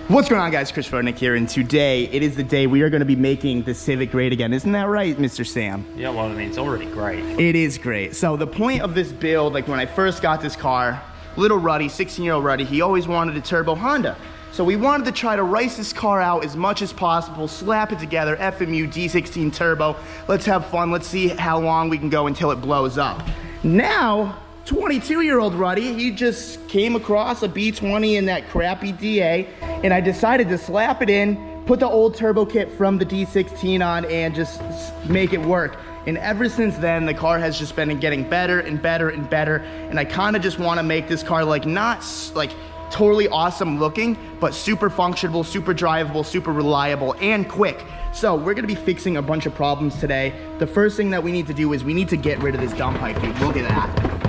What's going on, guys? Chris Nick here, and today it is the day we are going to be making the Civic great again. Isn't that right, Mr. Sam? Yeah, well, I mean, it's already great. It is great. So the point of this build, like when I first got this car, little Ruddy, 16-year-old Ruddy, he always wanted a turbo Honda. So we wanted to try to race this car out as much as possible, slap it together, FMU D16 turbo. Let's have fun. Let's see how long we can go until it blows up. Now, 22-year-old Ruddy, he just came across a B20 in that crappy DA, and I decided to slap it in, put the old turbo kit from the D16 on, and just make it work. And ever since then, the car has just been getting better and better and better, and I kind of just want to make this car like not like totally awesome looking, but super functional, super drivable, super reliable, and quick. So we're gonna be fixing a bunch of problems today. The first thing that we need to do is we need to get rid of this dump pipe, dude. Look at that.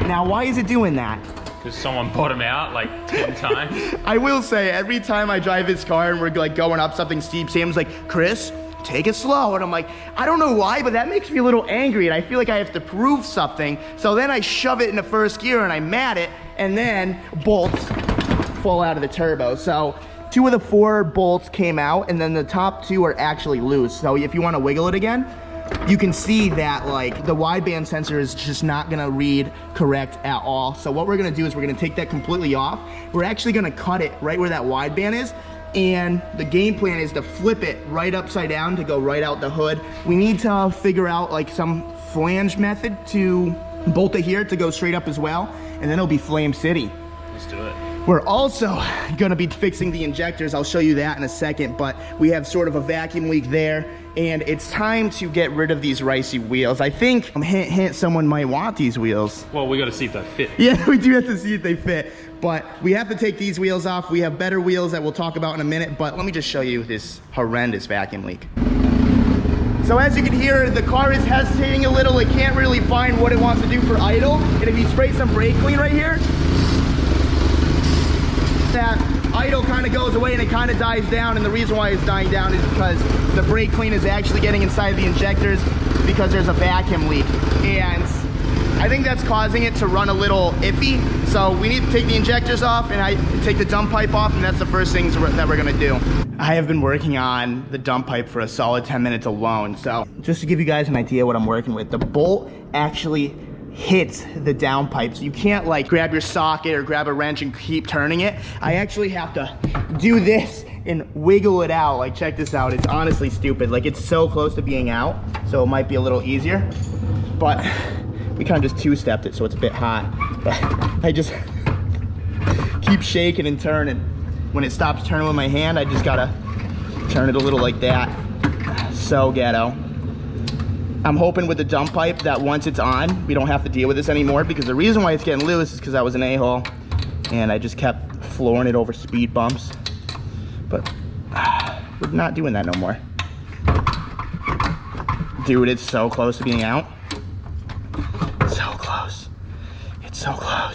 Now, why is it doing that? Because someone bought him out like 10 times. I will say, every time I drive this car and we're like going up something steep, Sam's like, Chris, take it slow. And I'm like, I don't know why, but that makes me a little angry, and I feel like I have to prove something. So then I shove it in the first gear and I mat it, and then bolts fall out of the turbo. So 2 of the 4 bolts came out, and then the top 2 are actually loose. So if you want to wiggle it again, you can see that like the wideband sensor is just not gonna read correct at all. So what we're gonna do is we're gonna take that completely off. We're actually gonna cut it right where that wideband is, and the game plan is to flip it right upside down to go right out the hood. We need to figure out like some flange method to bolt it here to go straight up as well, and then it'll be Flame City. Let's do it. We're also gonna be fixing the injectors. I'll show you that in a second, but we have sort of a vacuum leak there, and it's time to get rid of these ricey wheels. I think, hint, hint, someone might want these wheels. Well, we gotta see if they fit. Yeah, we do have to see if they fit, but we have to take these wheels off. We have better wheels that we'll talk about in a minute, but let me just show you this horrendous vacuum leak. So as you can hear, the car is hesitating a little. It can't really find what it wants to do for idle, and if you spray some brake clean right here, that idle kind of goes away and it kind of dies down, and the reason why it's dying down is because the brake clean is actually getting inside the injectors because there's a vacuum leak, and I think that's causing it to run a little iffy. So we need to take the injectors off, and I take the dump pipe off, and that's the first things that we're gonna do. I have been working on the dump pipe for a solid 10 minutes alone. So just to give you guys an idea what I'm working with, the bolt actually hits the downpipe, so you can't like grab your socket or grab a wrench and keep turning it. I actually have to do this and wiggle it out. Like, check this out. It's honestly stupid. Like, it's so close to being out, so it might be a little easier, but we kind of just 2-stepped it, so it's a bit hot. But I just keep shaking and turning. When it stops turning with my hand, I just gotta turn it a little like that. So ghetto. I'm hoping with the dump pipe that once it's on, we don't have to deal with this anymore, because the reason why it's getting loose is because I was an a-hole and I just kept flooring it over speed bumps. But we're not doing that no more. Dude, it's so close to being out. So close. It's so close.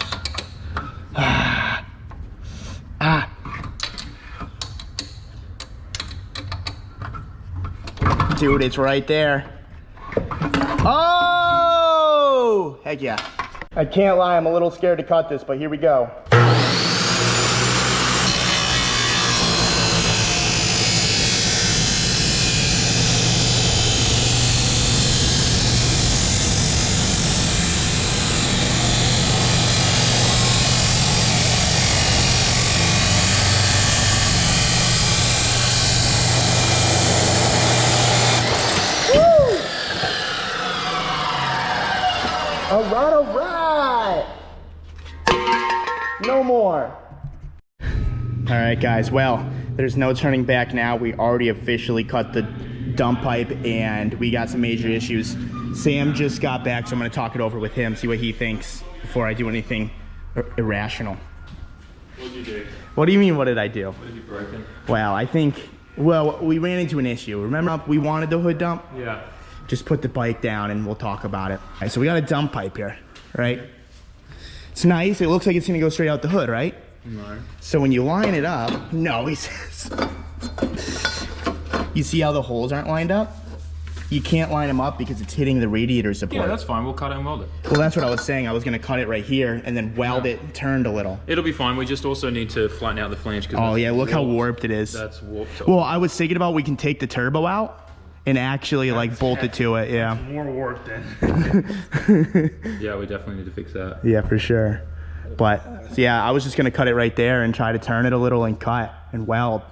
Dude, it's right there. Oh, heck yeah. I can't lie, I'm a little scared to cut this, but here we go. All right. No more. All right, guys, well, there's no turning back now. We already officially cut the dump pipe, and we got some major issues. Sam just got back, so I'm gonna talk it over with him, see what he thinks before I do anything irrational. What did you do? What do you mean, what did I do? What have you broken? Well, I think, well, we ran into an issue. Remember we wanted the hood dump? Yeah. Just put the bike down and we'll talk about it. All right, so we got a dump pipe here, right? It's nice. It looks like it's gonna go straight out the hood, right? No. So when you line it up, no, he says. You see how the holes aren't lined up? you can't line them up because it's hitting the radiator support. Yeah, that's fine. We'll cut it and weld it. Well, that's what I was saying. I was gonna cut it right here and then weld it turned a little. It'll be fine. We just also need to flatten out the flange. Oh yeah, look how warped it is. That's warped. Well, I was thinking about we can take the turbo out and actually like bolt it to it. Yeah. More warped then. Yeah, we definitely need to fix that. Yeah, for sure. But so yeah, I was just gonna cut it right there and try to turn it a little and cut and weld.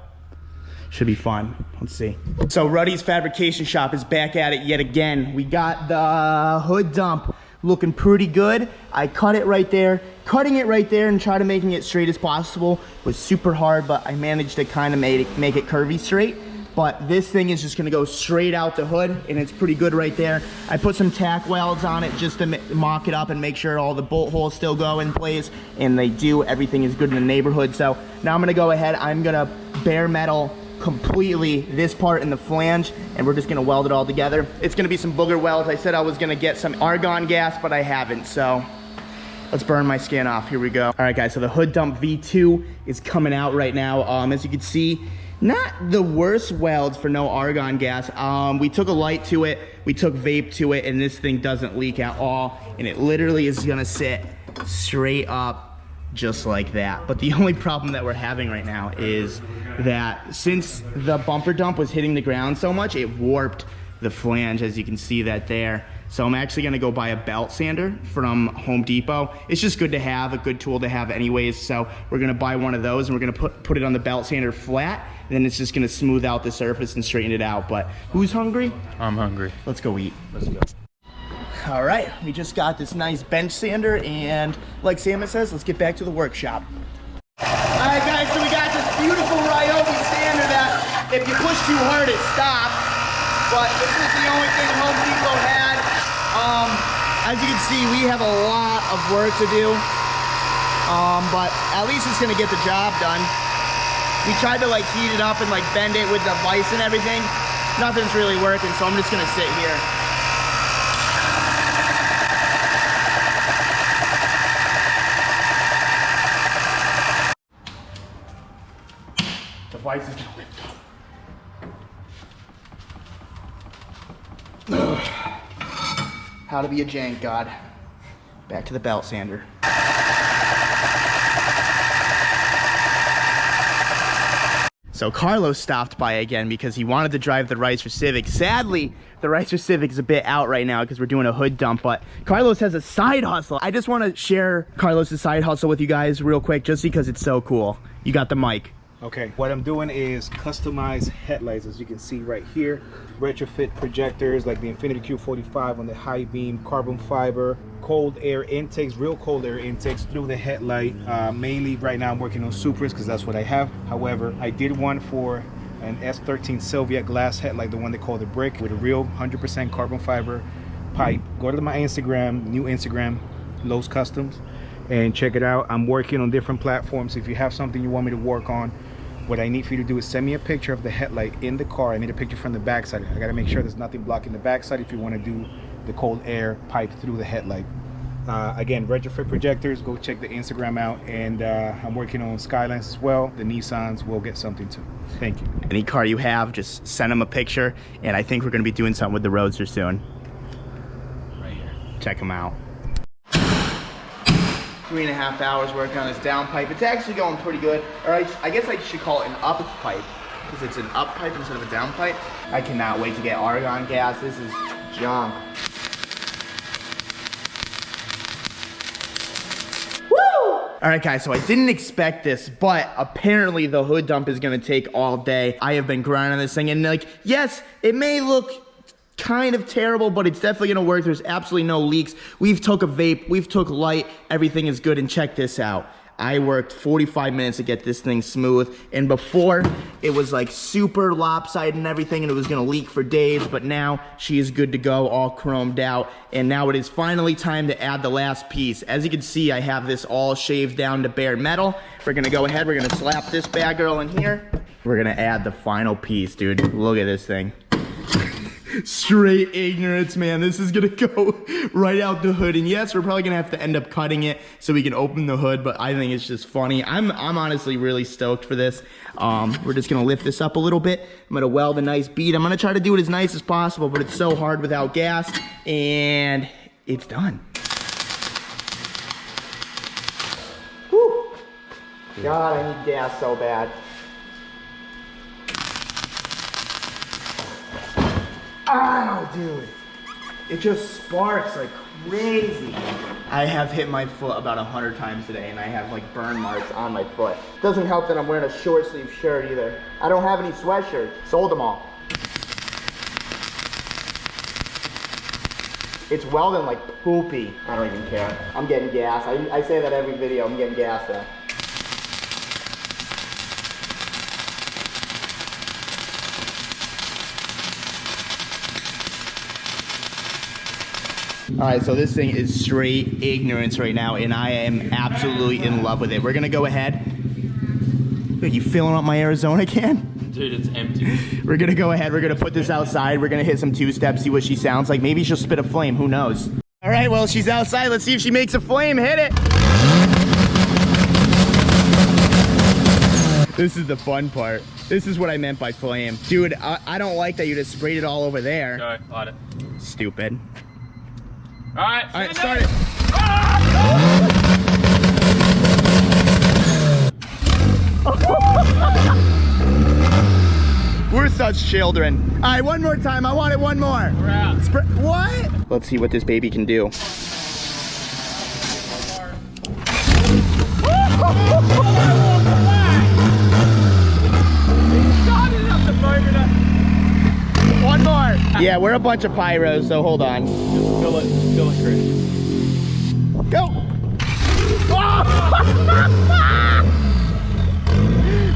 Should be fun. Let's see. So Ruddy's Fabrication Shop is back at it yet again. We got the hood dump looking pretty good. I cut it right there. Cutting it right there and try to making it straight as possible was super hard, but I managed to kind of make it curvy straight. But this thing is just gonna go straight out the hood and it's pretty good right there. I put some tack welds on it just to mock it up and make sure all the bolt holes still go in place, and they do. Everything is good in the neighborhood. So now I'm gonna go ahead, I'm gonna bare metal completely this part in the flange, and we're just gonna weld it all together. It's gonna be some booger welds. I said I was gonna get some argon gas, but I haven't, so let's burn my skin off. Here we go. All right guys, so the hood dump V2 is coming out right now. As you can see, not the worst welds for no argon gas. We took a light to it, we took vape to it, and this thing doesn't leak at all, and it literally is gonna sit straight up just like that. But the only problem that we're having right now is that since the bumper dump was hitting the ground so much, it warped the flange, as you can see that there. So I'm actually gonna go buy a belt sander from Home Depot. It's just good to have, a good tool to have anyways. So we're gonna buy one of those and we're gonna put it on the belt sander flat, and then it's just gonna smooth out the surface and straighten it out. But who's hungry? I'm hungry. Let's go eat. Let's go. All right, we just got this nice bench sander, and like Sam says, let's get back to the workshop. All right guys, so we got this beautiful Ryobi sander that if you push too hard, it stops. But this is the only thing Home Depot had. As you can see, we have a lot of work to do. But at least it's gonna get the job done. We tried to like heat it up and like bend it with the vise and everything. Nothing's really working, so I'm just gonna sit here. The vise is gonna lift up. How to be a jank god. Back to the belt sander. So Carlos stopped by again because he wanted to drive the Ricer Civic. Sadly, the Ricer Civic is a bit out right now because we're doing a hood dump, but Carlos has a side hustle. I just want to share Carlos's side hustle with you guys real quick just because it's so cool. You got the mic. Okay, what I'm doing is customize headlights, as you can see right here. Retrofit projectors like the Infinity Q45 on the high beam, carbon fiber, cold air intakes, real cold air intakes through the headlight. Mainly right now I'm working on Supras because that's what I have. However, I did one for an S13 Sylvia glass headlight, the one they call the brick, with a real 100% carbon fiber pipe. Go to my Instagram, new Instagram, Lowe's Customs, and check it out. I'm working on different platforms. If you have something you want me to work on, what I need for you to do is send me a picture of the headlight in the car. I need a picture from the backside. I gotta make sure there's nothing blocking the backside if you want to do the cold air pipe through the headlight. Again, retrofit projectors, go check the Instagram out. And I'm working on Skylines as well. The Nissans will get something too. Thank you. Any car you have, just send them a picture, and I think we're gonna be doing something with the Roadster soon. Right here. Check them out. 3.5 hours working on this down pipe. It's actually going pretty good. Or I guess I should call it an up pipe, because it's an up pipe instead of a down pipe. I cannot wait to get argon gas. This is junk. Woo! All right guys, so I didn't expect this, but apparently the hood dump is gonna take all day. I have been grinding on this thing, and like, yes, it may look kind of terrible, but it's definitely gonna work. There's absolutely no leaks. We've took a vape, we've took light, everything is good. And check this out. I worked 45 minutes to get this thing smooth, and before it was like super lopsided and everything, and it was gonna leak for days, but now she is good to go, all chromed out. And now it is finally time to add the last piece. As you can see, I have this all shaved down to bare metal. We're gonna go ahead, we're gonna slap this bad girl in here. We're gonna add the final piece, dude. Look at this thing. Straight ignorance, man. This is gonna go right out the hood. And yes, we're probably gonna have to end up cutting it so we can open the hood, but I think it's just funny. I'm honestly really stoked for this. We're just gonna lift this up a little bit. I'm gonna weld a nice bead. I'm gonna try to do it as nice as possible, but it's so hard without gas, and it's done. Whew. God, I need gas so bad. Ow, dude. It just sparks like crazy. I have hit my foot about 100 times today, and I have like burn marks on my foot. Doesn't help that I'm wearing a short sleeve shirt either. I don't have any sweatshirts. Sold them all. It's welding like poopy. I don't even care. I'm getting gas. I say that every video. I'm getting gas though. All right, so this thing is straight ignorance right now, and I am absolutely in love with it. We're gonna go ahead. Are you filling up my Arizona can? Dude, it's empty. We're gonna go ahead, we're gonna put this outside. We're gonna hit some two-steps, see what she sounds like. Maybe she'll spit a flame, who knows? All right, well, she's outside. Let's see if she makes a flame. Hit it. This is the fun part. This is what I meant by flame. Dude, I don't like that you just sprayed it all over there. Go, light it. Stupid. All right, start it. We're such children. All right, one more time. I want it one more. We're out. What? Let's see what this baby can do. One more. Yeah, we're a bunch of pyros, so hold on. Fill it, Chris. Go! Oh!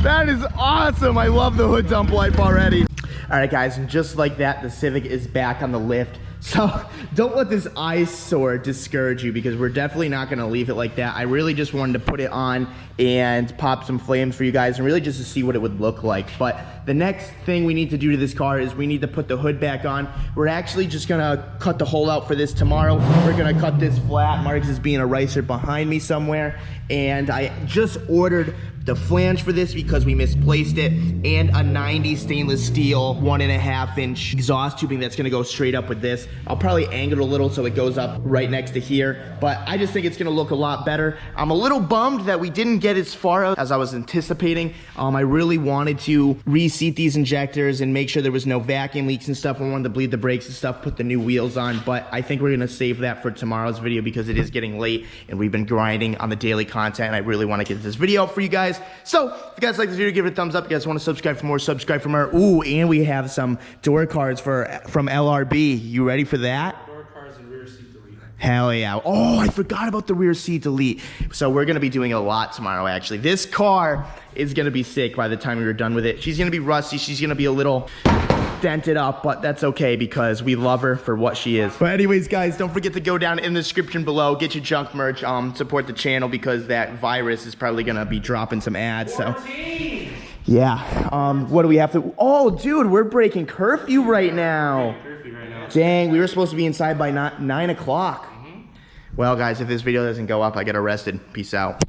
That is awesome. I love the hood dump wipe already. All right, guys, and just like that, the Civic is back on the lift. So don't let this eyesore discourage you, because we're definitely not gonna leave it like that. I really just wanted to put it on and pop some flames for you guys, and really just to see what it would look like. But the next thing we need to do to this car is we need to put the hood back on. We're actually just gonna cut the hole out for this tomorrow. We're gonna cut this flat. Marcus is being a ricer behind me somewhere. And I just ordered the flange for this because we misplaced it, and a 90 stainless steel 1.5 inch exhaust tubing that's gonna go straight up with this. I'll probably angle it a little so it goes up right next to here, but I just think it's gonna look a lot better. I'm a little bummed that we didn't get as far out as I was anticipating. I really wanted to reseat these injectors and make sure there was no vacuum leaks and stuff. I wanted to bleed the brakes and stuff, put the new wheels on, but I think we're gonna save that for tomorrow's video because it is getting late and we've been grinding on the daily content, and I really wanna get this video up for you guys. So, if you guys like this video, give it a thumbs up. If you guys want to subscribe for more, subscribe for more. Ooh, and we have some door cards from LRB. You ready for that? Door cards and rear seat delete. Hell yeah. Oh, I forgot about the rear seat delete. So we're going to be doing a lot tomorrow, actually. This car is going to be sick by the time we're done with it. She's going to be rusty. She's going to be a little dented up, but that's okay because we love her for what she is. But anyways, guys, don't forget to go down in the description below, get your junk merch, support the channel because that virus is probably gonna be dropping some ads. 14. So yeah, what do we have to? Oh, dude, we're breaking curfew right now. Dang, we were supposed to be inside by 9 o'clock. Well, guys, if this video doesn't go up, I get arrested. Peace out.